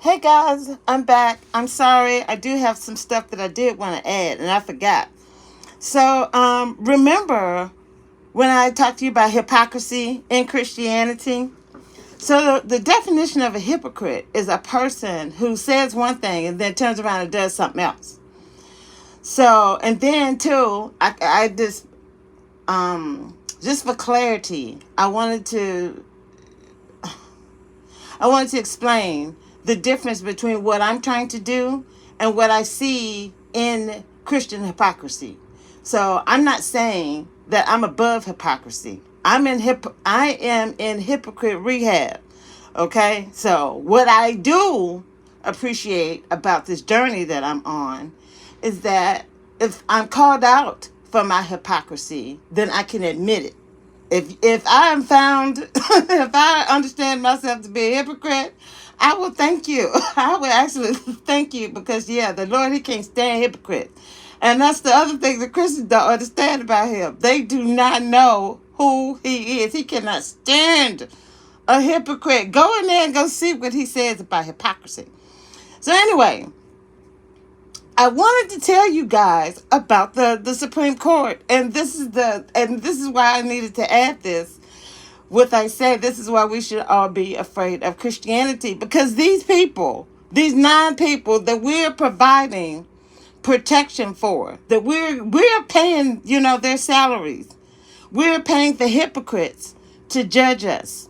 Hey guys, I'm back. I'm sorry. I do have some stuff that I did want to add and I forgot. So, remember when I talked to you about hypocrisy in Christianity? So, the definition of a hypocrite is a person who says one thing and then turns around and does something else. So, and then too, just for clarity, I wanted to explain the difference between what I'm trying to do and what I see in Christian hypocrisy. So I'm not saying that I'm above hypocrisy. I am in hypocrite rehab. Okay? So what I do appreciate about this journey that I'm on is that if I'm called out for my hypocrisy, then I can admit it. If I am found, if I understand myself to be a hypocrite, I will thank you. I will actually thank you because yeah, the Lord, He can't stand hypocrites. And that's the other thing the Christians don't understand about Him. They do not know who He is. He cannot stand a hypocrite. Go in there and go see what He says about hypocrisy. So anyway, I wanted to tell you guys about the Supreme Court, and this is why I needed to add this. What I say, this is why we should all be afraid of Christianity, because these people, these 9 people that we're providing protection for, that we're paying, their salaries. We're paying the hypocrites to judge us,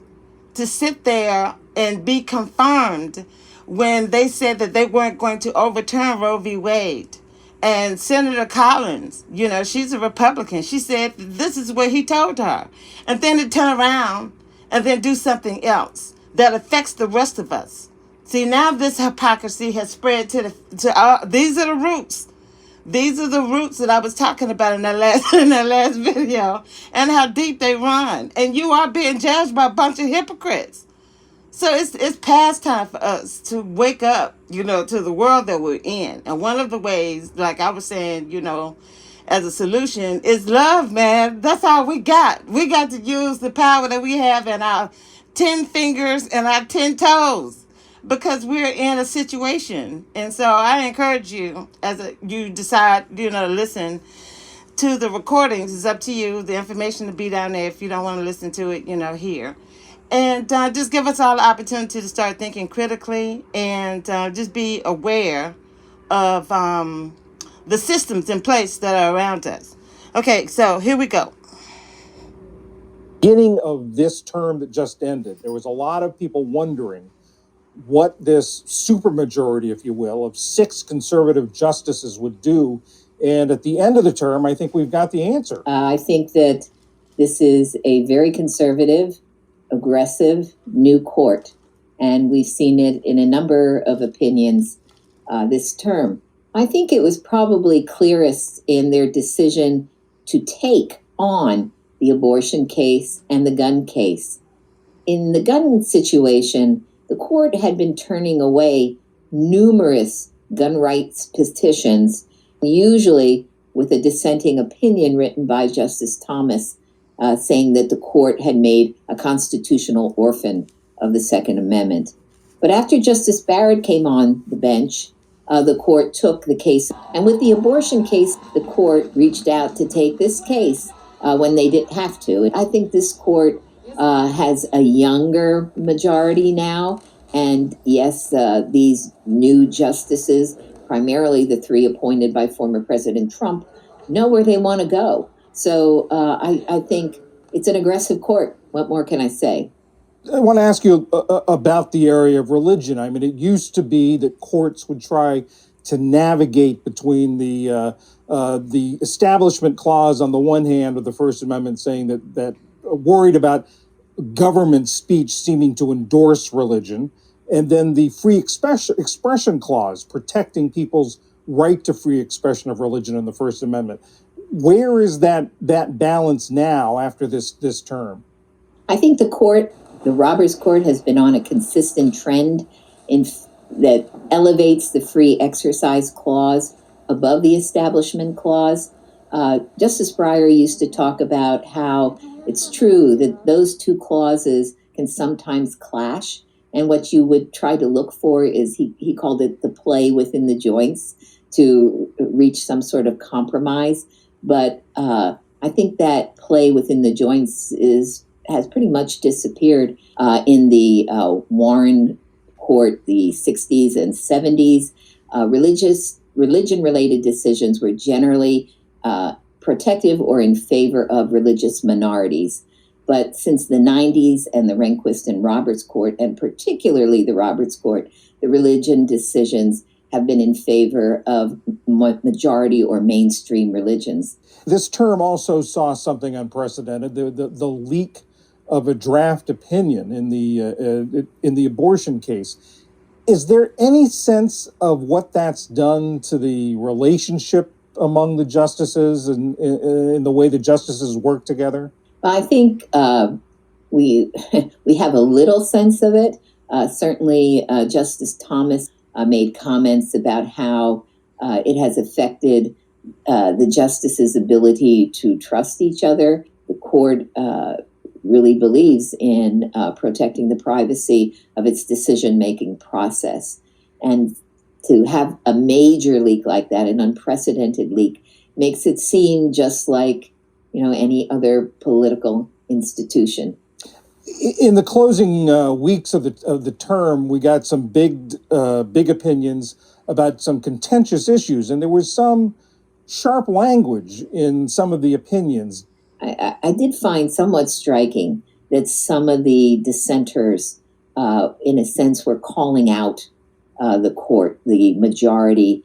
to sit there and be confirmed when they said that they weren't going to overturn Roe v. Wade. And Senator Collins, she's a Republican. She said this is what he told her. And then to turn around and then do something else that affects the rest of us. See, now this hypocrisy has spread these are the roots. These are the roots that I was talking about in that last in that last video, and how deep they run. And you are being judged by a bunch of hypocrites. So it's past time for us to wake up, to the world that we're in. And one of the ways, like I was saying, as a solution is love, man. That's all we got. We got to use the power that we have in our 10 fingers and our 10 toes because we're in a situation. And so I encourage you, you decide, to listen to the recordings. It's up to you. The information will be down there if you don't want to listen to it, here. And just give us all the opportunity to start thinking critically and just be aware of the systems in place that are around us. Okay, so here we go. Beginning of this term that just ended, there was a lot of people wondering what this supermajority, if you will, of 6 conservative justices would do. And at the end of the term, I think we've got the answer. I think that this is a very conservative, aggressive new court, and we've seen it in a number of opinions this term. I think it was probably clearest in their decision to take on the abortion case and the gun case. In the gun situation, the court had been turning away numerous gun rights petitions, usually with a dissenting opinion written by Justice Thomas, saying that the court had made a constitutional orphan of the Second Amendment. But after Justice Barrett came on the bench, the court took the case. And with the abortion case, the court reached out to take this case when they didn't have to. I think this court has a younger majority now. And yes, these new justices, primarily the 3 appointed by former President Trump, know where they want to go. So I think it's an aggressive court. What more can I say? I want to ask you about the area of religion. I mean, it used to be that courts would try to navigate between the Establishment Clause on the one hand, with the First Amendment saying that worried about government speech seeming to endorse religion, and then the Free Expression Clause protecting people's right to free expression of religion in the First Amendment. Where is that balance now after this term? I think the Roberts Court, has been on a consistent trend that elevates the Free Exercise Clause above the Establishment Clause. Justice Breyer used to talk about how it's true that those 2 clauses can sometimes clash, And what you would try to look for is, he called it the play within the joints to reach some sort of compromise. But I think that play within the joints has pretty much disappeared in the Warren Court, the 60s and 70s. Religion-related decisions were generally protective or in favor of religious minorities. But since the 90s and the Rehnquist and Roberts Court, and particularly the Roberts Court, the religion decisions have been in favor of majority or mainstream religions. This term also saw something unprecedented: the leak of a draft opinion in the abortion case. Is there any sense of what that's done to the relationship among the justices and in the way the justices work together? I think we we have a little sense of it. Certainly, Justice Thomas made comments about how it has affected the justices' ability to trust each other. The court really believes in protecting the privacy of its decision-making process. And to have a major leak like that, an unprecedented leak, makes it seem just like, any other political institution. In the closing weeks of the term, we got some big opinions about some contentious issues, and there was some sharp language in some of the opinions. I did find somewhat striking that some of the dissenters, in a sense, were calling out the court, the majority,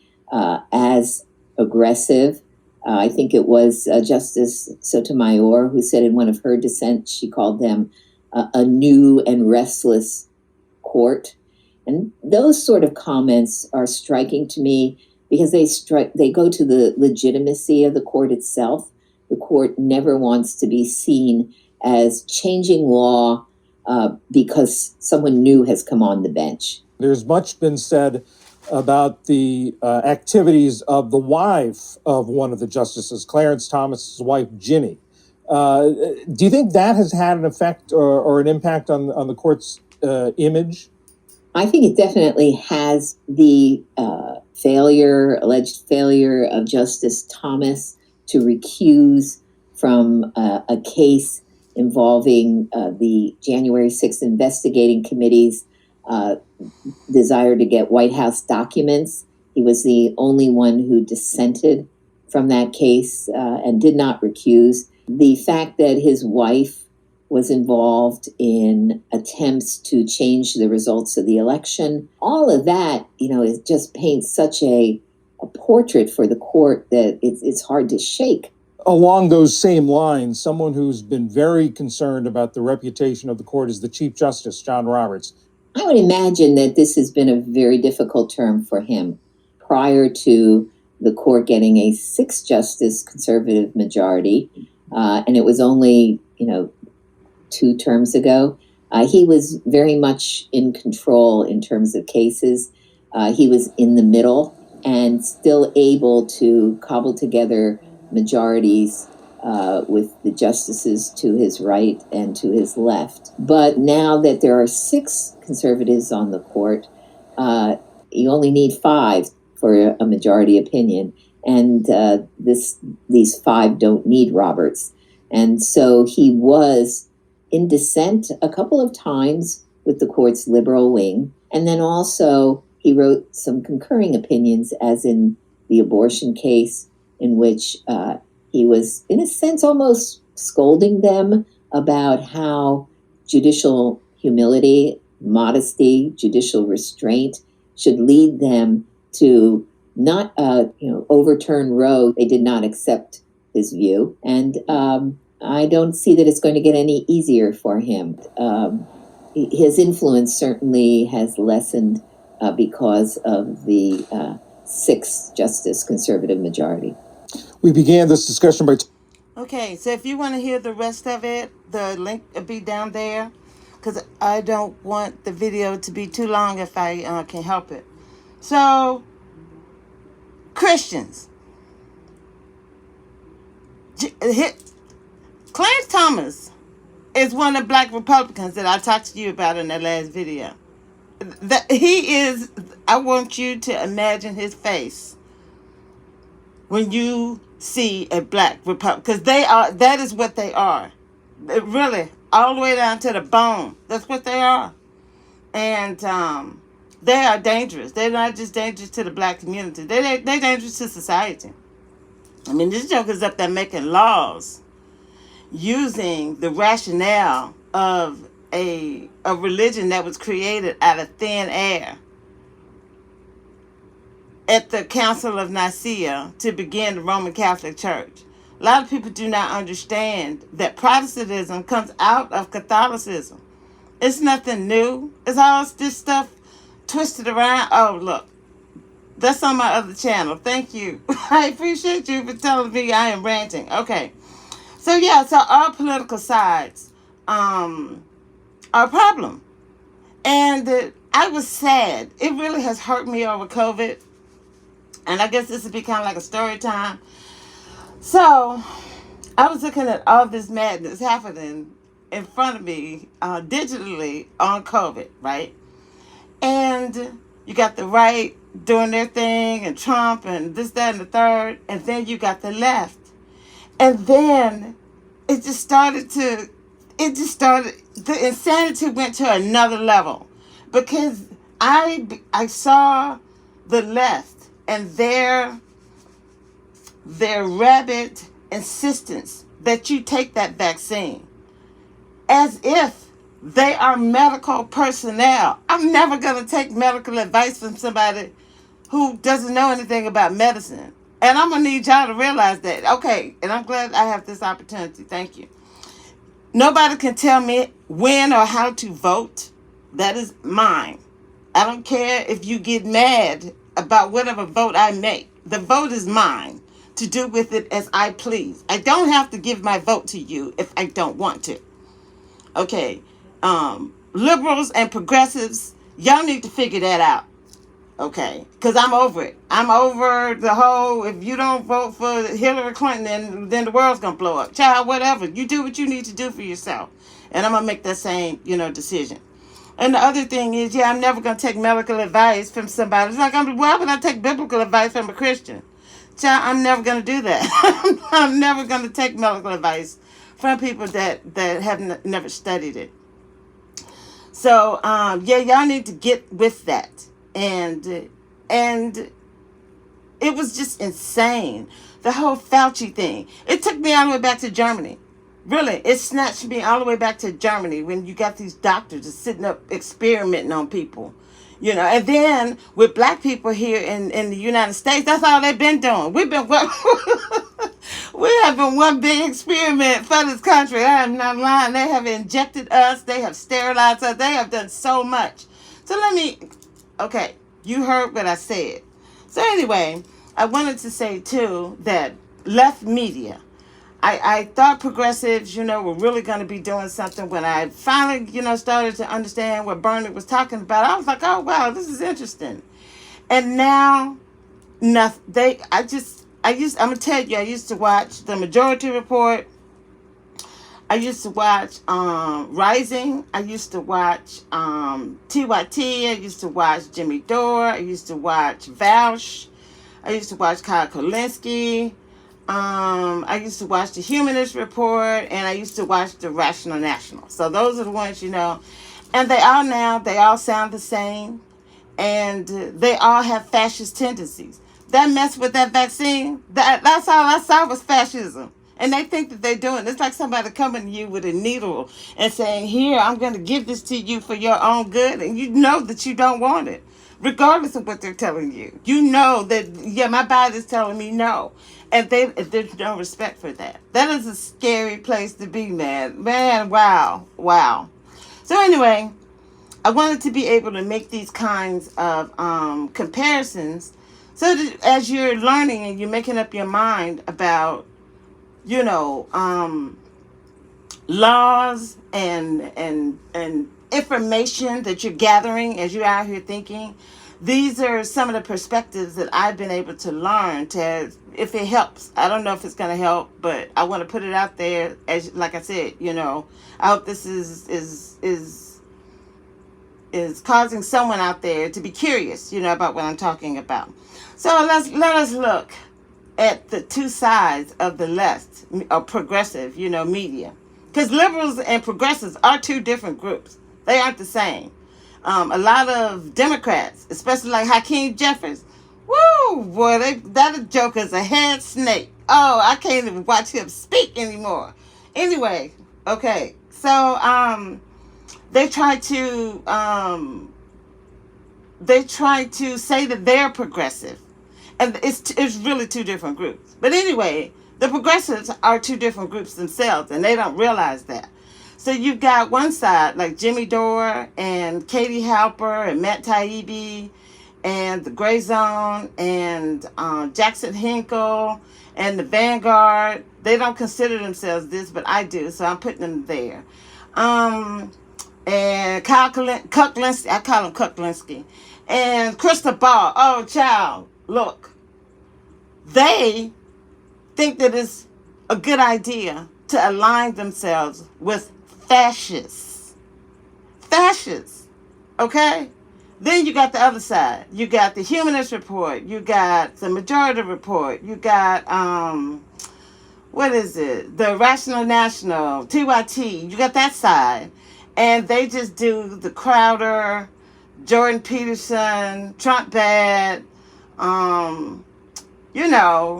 as aggressive. I think it was Justice Sotomayor who said in one of her dissents, she called them a new and restless court. And those sort of comments are striking to me because they go to the legitimacy of the court itself. The court never wants to be seen as changing law because someone new has come on the bench. There's much been said about the activities of the wife of one of the justices, Clarence Thomas's wife, Ginny. Do you think that has had an effect or an impact on the court's image? I think it definitely has. The alleged failure of Justice Thomas to recuse from a case involving the January 6th investigating committee's desire to get White House documents. He was the only one who dissented from that case and did not recuse. The fact that his wife was involved in attempts to change the results of the election, all of that, it just paints such a portrait for the court that it's hard to shake. Along those same lines, someone who's been very concerned about the reputation of the court is the Chief Justice, John Roberts. I would imagine that this has been a very difficult term for him. Prior to the court getting a 6-justice conservative majority, and it was only, 2 terms ago, he was very much in control in terms of cases. He was in the middle and still able to cobble together majorities with the justices to his right and to his left. But now that there are 6 conservatives on the court, you only need 5 for a majority opinion. And these 5 don't need Roberts. And so he was in dissent a couple of times with the court's liberal wing. And then also he wrote some concurring opinions, as in the abortion case, in which he was, in a sense, almost scolding them about how judicial humility, modesty, judicial restraint should lead them to not, overturn Roe. They did not accept his view. And I don't see that it's going to get any easier for him. His influence certainly has lessened because of the 6-justice conservative majority. We began this discussion by... Okay, so if you want to hear the rest of it, the link will be down there, because I don't want the video to be too long if I can help it. So, Christians. Clarence Thomas is one of the black Republicans that I talked to you about in that last video. that he is. I want you to imagine his face when you see a black Republican, because they are. That is what they are. Really, all the way down to the bone. That's what they are. And they are dangerous. They're not just dangerous to the black community. They're dangerous to society. I mean, this joker's up there making laws using the rationale of a religion that was created out of thin air at the Council of Nicaea to begin the Roman Catholic Church. A lot of people do not understand that Protestantism comes out of Catholicism. It's nothing new. It's all this stuff twisted around. Oh, look. That's on my other channel. Thank you. I appreciate you for telling me I am ranting. Okay. So, yeah. So, all political sides are a problem. And I was sad. It really has hurt me over COVID. And I guess this would be kind of like a story time. So, I was looking at all this madness happening in front of me digitally on COVID, right? And you got the right doing their thing and Trump and this, that, and the third. And then you got the left. And then the insanity went to another level. Because I saw the left and their rabid insistence that you take that vaccine as if they are medical personnel. I'm never going to take medical advice from somebody who doesn't know anything about medicine. And I'm going to need y'all to realize that. Okay, and I'm glad I have this opportunity. Thank you. Nobody can tell me when or how to vote. That is mine. I don't care if you get mad about whatever vote I make. The vote is mine to do with it as I please. I don't have to give my vote to you if I don't want to. Okay, liberals and progressives, y'all need to figure that out. Okay, because I'm over it. I'm over the whole, if you don't vote for Hillary Clinton, then the world's going to blow up. Child, whatever. You do what you need to do for yourself. And I'm going to make that same, decision. And the other thing is, I'm never going to take medical advice from somebody. It's like, why would I take biblical advice from a Christian? Child, I'm never going to do that. I'm never going to take medical advice from people that have never studied it. So, y'all need to get with that. And it was just insane. The whole Fauci thing. It took me all the way back to Germany. Really, it snatched me all the way back to Germany when you got these doctors just sitting up experimenting on people. And then with black people here in the United States, that's all they've been doing. We have been one big experiment for this country. I am not lying. They have injected us. They have sterilized us. They have done so much. So okay, you heard what I said. So anyway, I wanted to say too that left media, I thought progressives, were really going to be doing something. When I finally, started to understand what Bernie was talking about, I was like, oh, wow, this is interesting. And now, nothing. I'm going to tell you, I used to watch The Majority Report. I used to watch Rising. I used to watch TYT. I used to watch Jimmy Dore. I used to watch Vaush. I used to watch Kyle Kulinski. I used to watch the Humanist Report, and I used to watch the Rational National. So those are the ones, and they all sound the same, and they all have fascist tendencies. That mess with that vaccine, that's all I saw was fascism. And they think that they're doing it. It's like somebody coming to you with a needle and saying, here, I'm going to give this to you for your own good, and you know that you don't want it, regardless of what they're telling you. You know that, my body's telling me no. And there's no respect for that. That is a scary place to be, man. Man, wow. So anyway, I wanted to be able to make these kinds of comparisons so that as you're learning and you're making up your mind about, laws and information that you're gathering as you're out here thinking, these are some of the perspectives that I've been able to learn if it helps. I don't know if it's going to help, but I want to put it out there. Like I said, I hope this is is causing someone out there to be curious, about what I'm talking about. So let us look at the two sides of the left or progressive, media. Because liberals and progressives are two different groups. They aren't the same. A lot of Democrats, especially like Hakeem Jeffries, woo, boy, that joker's a head snake. Oh, I can't even watch him speak anymore. Anyway, okay, so they try to say that they're progressive, and it's really two different groups. But anyway, the progressives are two different groups themselves, and they don't realize that. So you've got one side like Jimmy Dore and Katie Halper and Matt Taibbi and the Gray Zone and Jackson Hinkle and the Vanguard. They don't consider themselves this, but I do, so I'm putting them there. And Kyle Kuklinski, I call him Kuklinski, and Krista Ball. Oh, child, look, they think that it's a good idea to align themselves with fascists. Fascists, okay? Then you got the other side. You got the Humanist Report. You got the Majority Report. You got, what is it? The Rational National, TYT. You got that side. And they just do the Crowder, Jordan Peterson, Trump bad,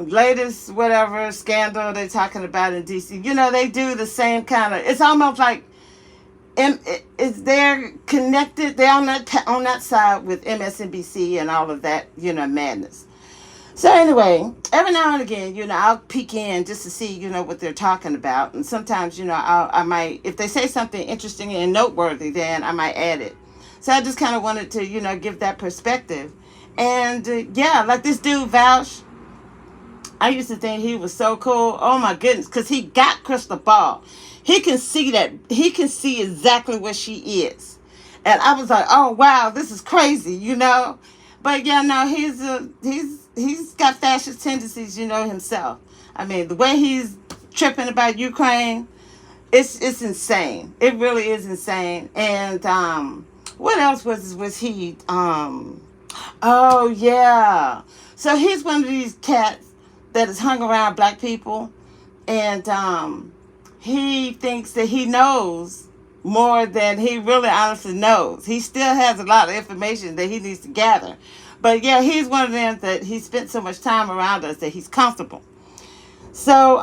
latest whatever scandal they're talking about in D.C. They do the same kind of, it's almost like they're connected. They're on that side with MSNBC and all of that, madness. So anyway, every now and again, I'll peek in just to see, what they're talking about. And sometimes, I might, if they say something interesting and noteworthy, then I might add it. So I just kind of wanted to, give that perspective. And like this dude, Vouch, I used to think he was so cool. Oh my goodness, because he got Crystal Ball. He can see that. He can see exactly what she is. And I was like, oh wow, this is crazy, But yeah, no, he's got fascist tendencies, himself. I mean, the way he's tripping about Ukraine, it's insane. It really is insane. And what else was he? Oh yeah. So he's one of these cats that has hung around black people, and he thinks that he knows more than he really honestly knows. He still has a lot of information that he needs to gather. But yeah, he's one of them that he spent so much time around us that he's comfortable. So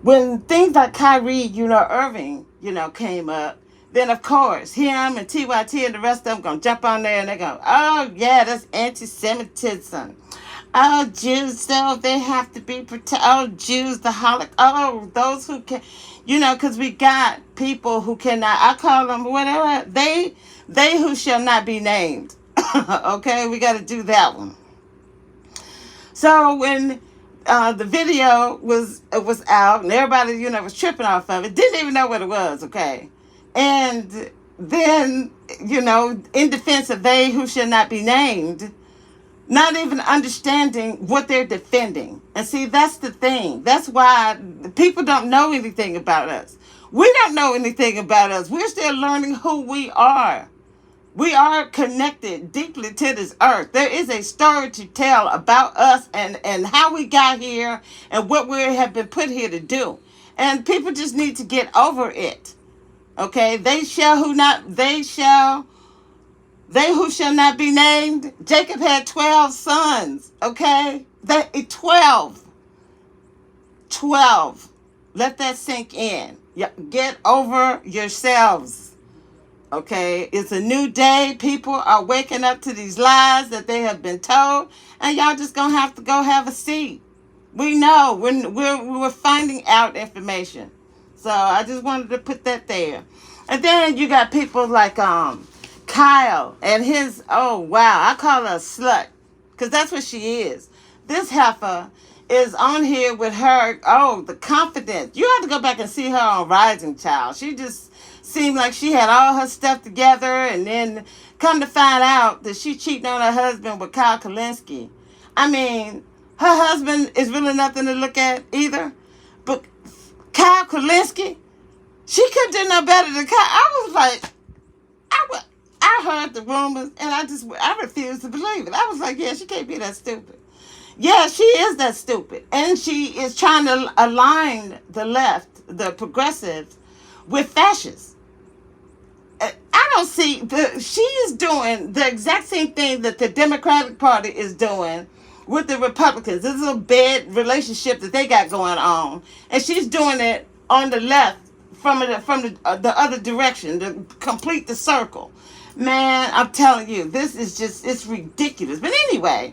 when things like Kyrie, Irving, came up, then of course him and TYT and the rest of them gonna jump on there and they're going, oh yeah, that's anti-Semitism. Oh, Jews, so they have to be protected. Oh, Jews, the holocaust. Oh, those who can, because we got people who cannot, I call them whatever, they who shall not be named. Okay, we got to do that one. So when the video was out and everybody, was tripping off of it, didn't even know what it was, okay? And then, in defense of they who shall not be named, not even understanding what they're defending. And see, that's the thing. That's why people don't know anything about us. We don't know anything about us. We're still learning who we are. We are connected deeply to this earth. There is a story to tell about us and how we got here and what we have been put here to do. And people just need to get over it. Okay? They who shall not be named. Jacob had 12 sons, okay? 12. Let that sink in. Get over yourselves, okay? It's a new day. People are waking up to these lies that they have been told, and y'all just gonna have to go have a seat. We know. We're finding out information. So I just wanted to put that there. And then you got people like Kyle and his, oh wow, I call her a slut, because that's what she is. This heifer is on here with her, the confidence. You have to go back and see her on Rising Child. She just seemed like she had all her stuff together, and then come to find out that she cheating on her husband with Kyle Kuklinski. I mean, her husband is really nothing to look at either, but Kyle Kuklinski, she couldn't do no better than Kyle. I I heard the rumors, and I refused to believe it. I was like, yeah, she can't be that stupid. Yeah, she is that stupid. And she is trying to align the left, the progressives, with fascists. I don't see she is doing the exact same thing that the Democratic Party is doing with the Republicans. This is a bad relationship that they got going on, and she's doing it on the left from the other direction to complete the circle. Man, I'm telling you, this is just it's ridiculous. But anyway,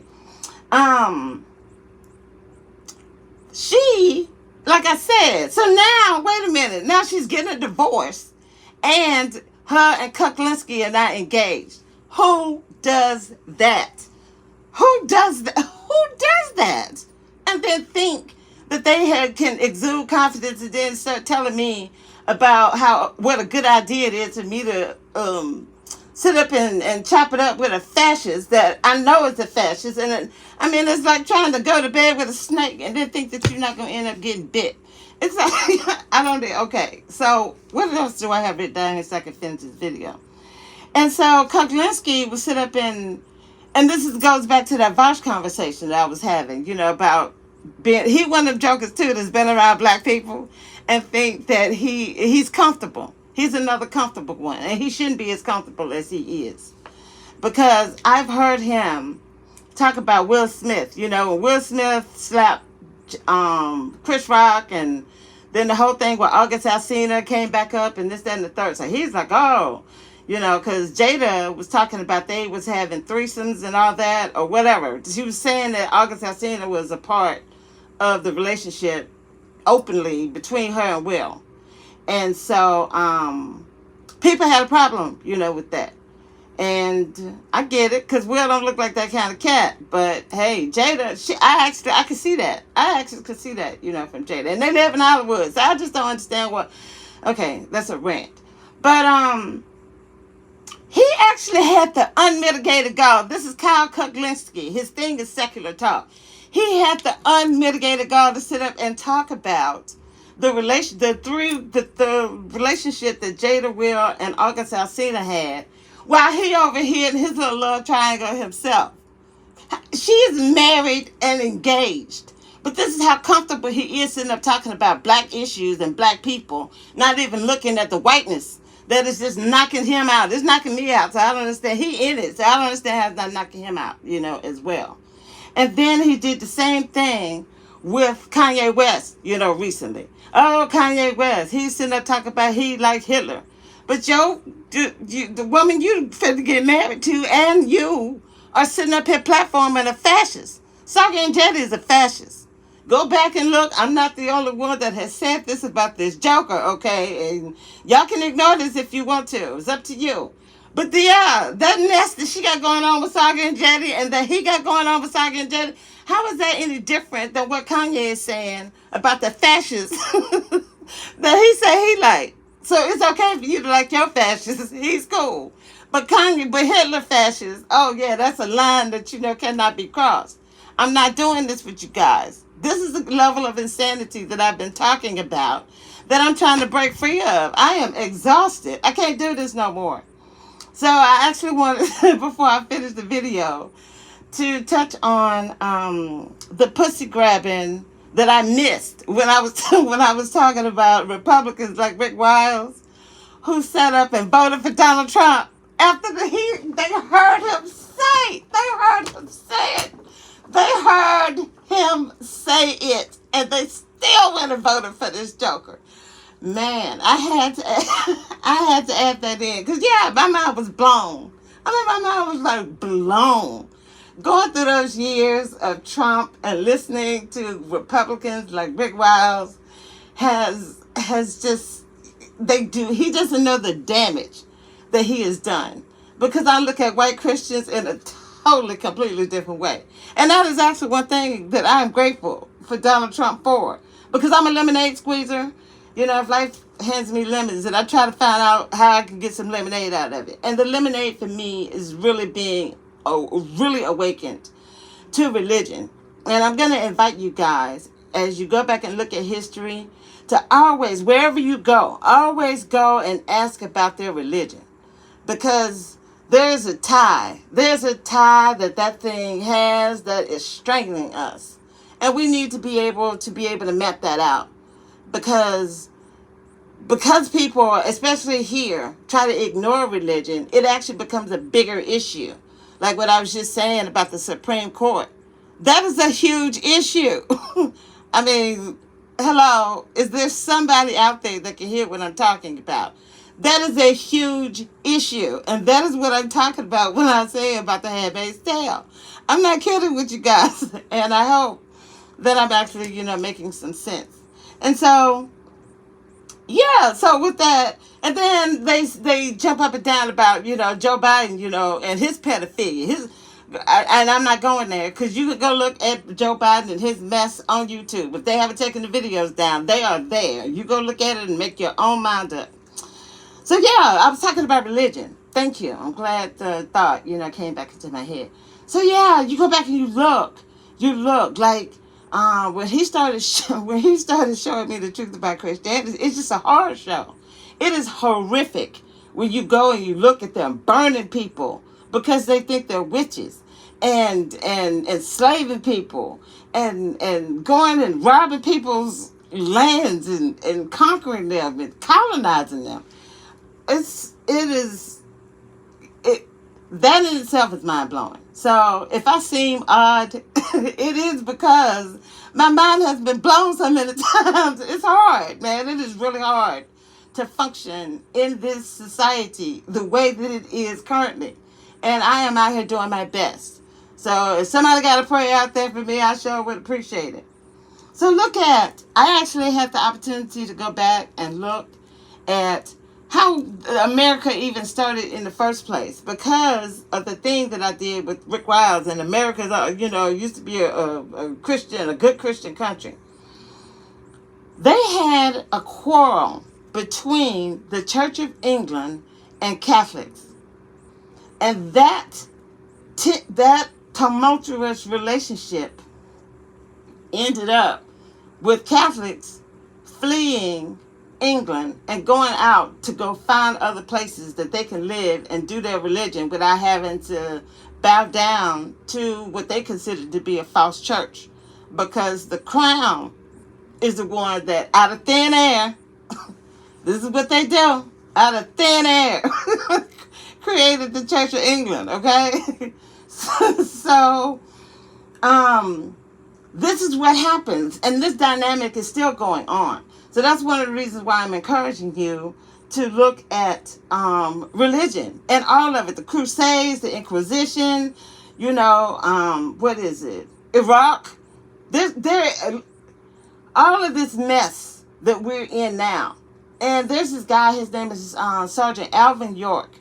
she, like I said, so now wait a minute. Now she's getting a divorce, and her and Kuklinski are not engaged. Who does that? Who does that? Who does that? And then think that can exude confidence and then start telling me about what a good idea it is for me to sit up and chop it up with a fascist that I know is a fascist. And it's like trying to go to bed with a snake and then think that you're not going to end up getting bit. It's like, I don't know. Okay, so what else do I have written down here so I can finish this video? And so Kuklinski will sit up and goes back to that Vosh conversation that I was having, about he one of them jokers too that's been around black people and think that he's comfortable. He's another comfortable one, and he shouldn't be as comfortable as he is. Because I've heard him talk about Will Smith, when Will Smith slapped Chris Rock, and then the whole thing where August Alsina came back up and this, that, and the third. So he's like, oh, because Jada was talking about they was having threesomes and all that or whatever. She was saying that August Alsina was a part of the relationship openly between her and Will. And so people had a problem, with that. And I get it, because Will don't look like that kind of cat. But hey, Jada, I can see that. I actually could see that, from Jada. And they live in Hollywood, so I just don't understand okay, that's a rant. But he actually had the unmitigated gall. This is Kyle Kuklinski. His thing is secular talk. He had the unmitigated gall to sit up and talk about the relationship that Jada, Will, and August Alsina had, while he over here in his little love triangle himself. She is married and engaged. But this is how comfortable he is sitting up talking about black issues and black people, not even looking at the whiteness that is just knocking him out. It's knocking me out, so I don't understand. He in it, so I don't understand how it's not knocking him out, as well. And then he did the same thing with Kanye West, recently. Oh, Kanye West, he's sitting there talking about he like Hitler. But the woman you finna get married to and you are sitting up here platforming a fascist. Saga and Jetty is a fascist. Go back and look. I'm not the only one that has said this about this joker, okay? And y'all can ignore this if you want to. It's up to you. But that mess that she got going on with Saga and Jetty and that he got going on with Saga and Jetty, how is that any different than what Kanye is saying about the fascists that he said he liked? So it's okay for you to like your fascists. He's cool. But Hitler fascists, oh yeah, that's a line that, cannot be crossed. I'm not doing this with you guys. This is the level of insanity that I've been talking about that I'm trying to break free of. I am exhausted. I can't do this no more. So I actually wanted, before I finish the video, to touch on the pussy grabbing that I missed when I was talking about Republicans like Rick Wiles, who sat up and voted for Donald Trump after they heard him say it. They heard him say it, and they still went and voted for this joker. Man, I had to add that in, because my mind was blown. My mind was like blown. Going through those years of Trump and listening to Republicans like Rick Wiles has just, he doesn't know the damage that he has done. Because I look at white Christians in a totally, completely different way. And that is actually one thing that I am grateful for Donald Trump for. Because I'm a lemonade squeezer. If life hands me lemons, and I try to find out how I can get some lemonade out of it. And the lemonade for me is really being really awakened to religion. And I'm going to invite you guys, as you go back and look at history, to always, wherever you go, always go and ask about their religion. because there's a tie. There's a tie that thing has that is strangling us. And we need to be able to map that out. Because people, especially here, try to ignore religion, it actually becomes a bigger issue. Like what I was just saying about the Supreme Court. That is a huge issue. I mean, hello, is there somebody out there that can hear what I'm talking about? That is a huge issue. And that is what I'm talking about when I say about the Handmaid's Tale. I'm not kidding with you guys. And I hope that I'm actually, making some sense. And so, yeah, so with that, and then they jump up and down about, Joe Biden, and his pedophilia. And I'm not going there because you could go look at Joe Biden and his mess on YouTube. If they haven't taken the videos down, they are there. You go look at it and make your own mind up. So yeah, I was talking about religion. Thank you. I'm glad the thought, came back into my head. So yeah, you go back and you look like when he started showing me the truth about Christianity. It's just a horror show. It is horrific when you go and you look at them burning people because they think they're witches, and enslaving people, and going and robbing people's lands, and conquering them and colonizing them. It that in itself is mind blowing. So if I seem odd, it is because my mind has been blown so many times. It's hard, man. It is really hard to function in this society the way that it is currently. And I am out here doing my best. So if somebody got a prayer out there for me, I sure would appreciate it. So I actually had the opportunity to go back and look at how America even started in the first place because of the thing that I did with Rick Wiles. And America, used to be a good Christian country. They had a quarrel between the Church of England and Catholics. And that tumultuous relationship ended up with Catholics fleeing England and going out to go find other places that they can live and do their religion without having to bow down to what they considered to be a false church. Because the crown is the one that out of thin air, this is what they do, out of thin air, created the Church of England, okay? So, this is what happens, and this dynamic is still going on. So that's one of the reasons why I'm encouraging you to look at religion and all of it, the Crusades, the Inquisition, what is it, Iraq, all of this mess that we're in now. And there's this guy, his name is Sergeant Alvin York.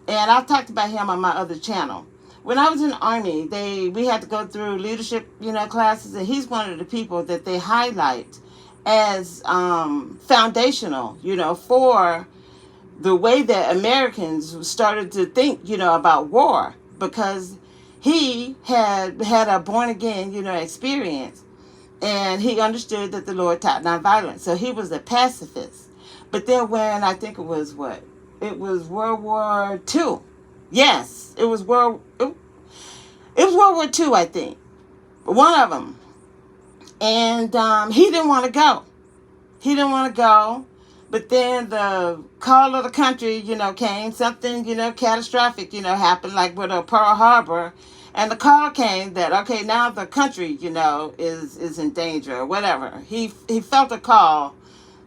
And I've talked about him on my other channel. When I was in the Army, we had to go through leadership, classes, and he's one of the people that they highlight as foundational, for the way that Americans started to think, about war, because he had a born again, experience, and he understood that the Lord taught nonviolence. So he was a pacifist. But then when I think it was World War II. Yes, it was World War II, I think. One of them. And he didn't want to go. But then the call of the country, came. Something, catastrophic, happened, like with Pearl Harbor. And the call came that, okay, now the country, is in danger or whatever. He felt a call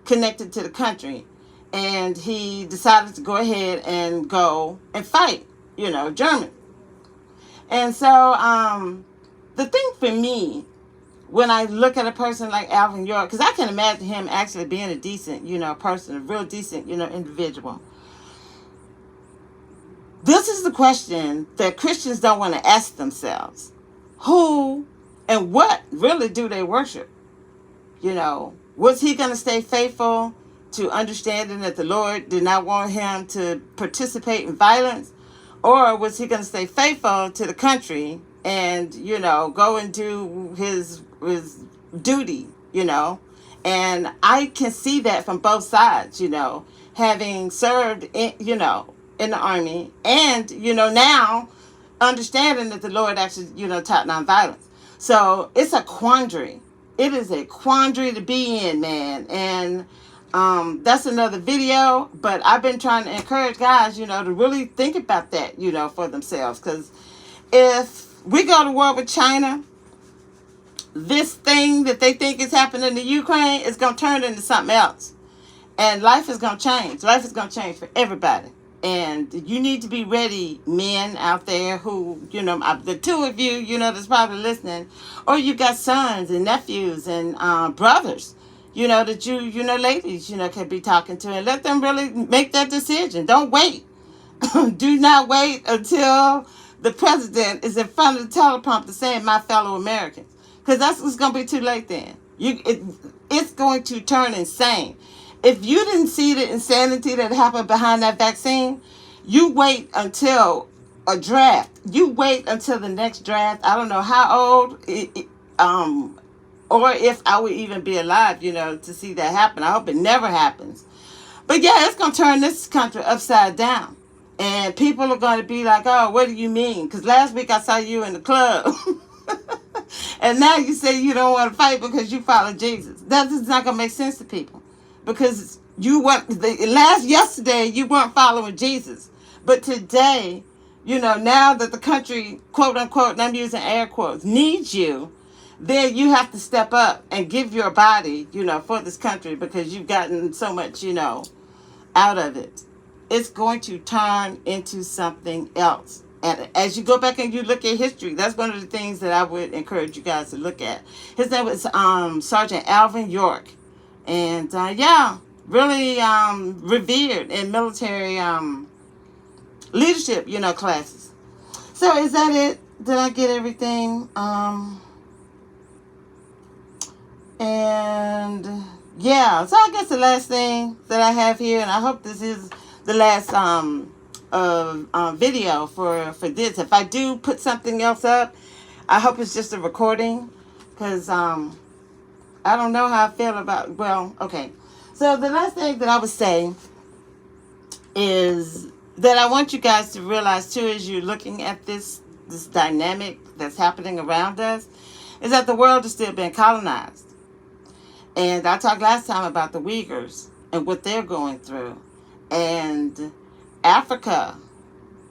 connected to the country. And he decided to go ahead and go and fight, German. And so the thing for me, when I look at a person like Alvin York, because I can imagine him actually being a decent, person, a real decent, individual. This is the question that Christians don't want to ask themselves. Who and what really do they worship? Was he going to stay faithful to understanding that the Lord did not want him to participate in violence? Or was he going to stay faithful to the country and, go and do his duty, And I can see that from both sides, having served, in the army, and now understanding that the Lord actually taught nonviolence. So it's a quandary. It is a quandary to be in, man. And that's another video. But I've been trying to encourage guys, to really think about that, for themselves. Because if we go to war with China, this thing that they think is happening in Ukraine is going to turn into something else. And life is going to change. Life is going to change for everybody. And you need to be ready, men out there who, the two of you, that's probably listening. Or you got sons and nephews and brothers, that ladies, can be talking to. And let them really make that decision. Don't wait. Do not wait until the president is in front of the teleprompter saying, my fellow Americans. Because it's going to be too late then. It's going to turn insane. If you didn't see the insanity that happened behind that vaccine, you wait until a draft. You wait until the next draft. I don't know how old, or if I would even be alive, to see that happen. I hope it never happens. But yeah, it's going to turn this country upside down. And people are going to be like, oh, what do you mean? Because last week I saw you in the club. And now you say you don't want to fight because you follow Jesus. That is not going to make sense to people. Because yesterday you weren't following Jesus. But today, now that the country, quote unquote, and I'm using air quotes, needs you, then you have to step up and give your body, for this country because you've gotten so much, out of it. It's going to turn into something else. And as you go back and you look at history, that's one of the things that I would encourage you guys to look at. His name was Sergeant Alvin York. And, really revered in military leadership, classes. So is that it? Did I get everything? And, yeah. So I guess the last thing that I have here, and I hope this is the last video for this. If I do put something else up, I hope it's just a recording. Because, I don't know how I feel about, okay. So the last thing that I would say is that I want you guys to realize too, as you're looking at this dynamic that's happening around us, is that the world is still being colonized. And I talked last time about the Uyghurs and what they're going through. And Africa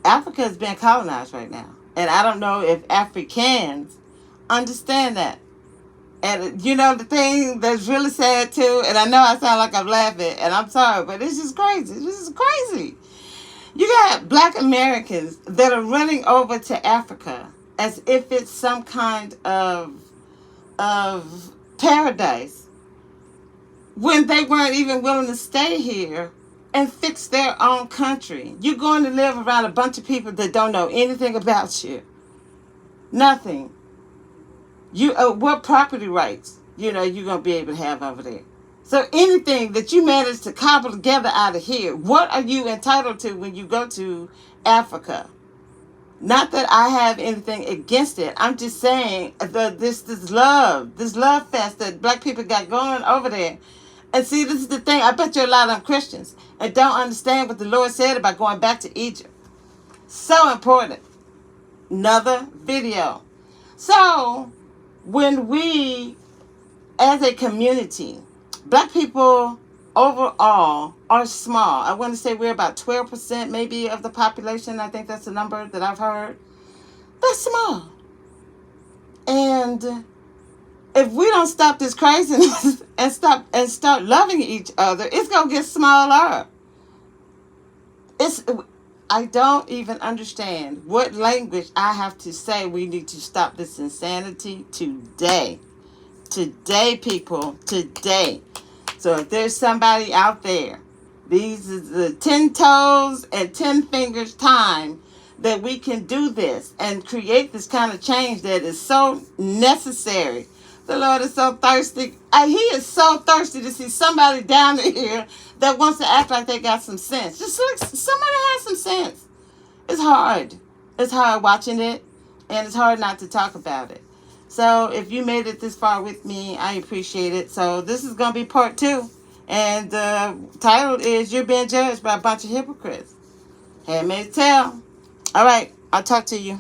is being colonized right now. And I don't know if Africans understand that. And the thing that's really sad too, and I know I sound like I'm laughing, and I'm sorry, but it's just crazy. This is crazy. You got Black Americans that are running over to Africa as if it's some kind of paradise when they weren't even willing to stay here and fix their own country. You're going to live around a bunch of people that don't know anything about you. Nothing. What property rights, you're going to be able to have over there. So anything that you manage to cobble together out of here, what are you entitled to when you go to Africa? Not that I have anything against it. I'm just saying this love fest that Black people got going over there. And see, this is the thing. I bet you a lot of them Christians and don't understand what the Lord said about going back to Egypt. So important. Another video. So when we, as a community, Black people overall are small. I want to say we're about 12% maybe of the population. I think that's the number that I've heard. That's small. And if we don't stop this craziness and start loving each other, it's going to get smaller. I don't even understand what language I have to say. We need to stop this insanity today. Today, people. Today. So if there's somebody out there, these is the 10 toes and 10 fingers time that we can do this and create this kind of change that is so necessary. The Lord is so thirsty. He is so thirsty to see somebody down here that wants to act like they got some sense. Just like somebody has some sense. It's hard. It's hard watching it, and it's hard not to talk about it. So if you made it this far with me, I appreciate it. So this is going to be part 2. And the title is You're Being Judged by a Bunch of Hypocrites. Handmaid's Tale. All right. I'll talk to you.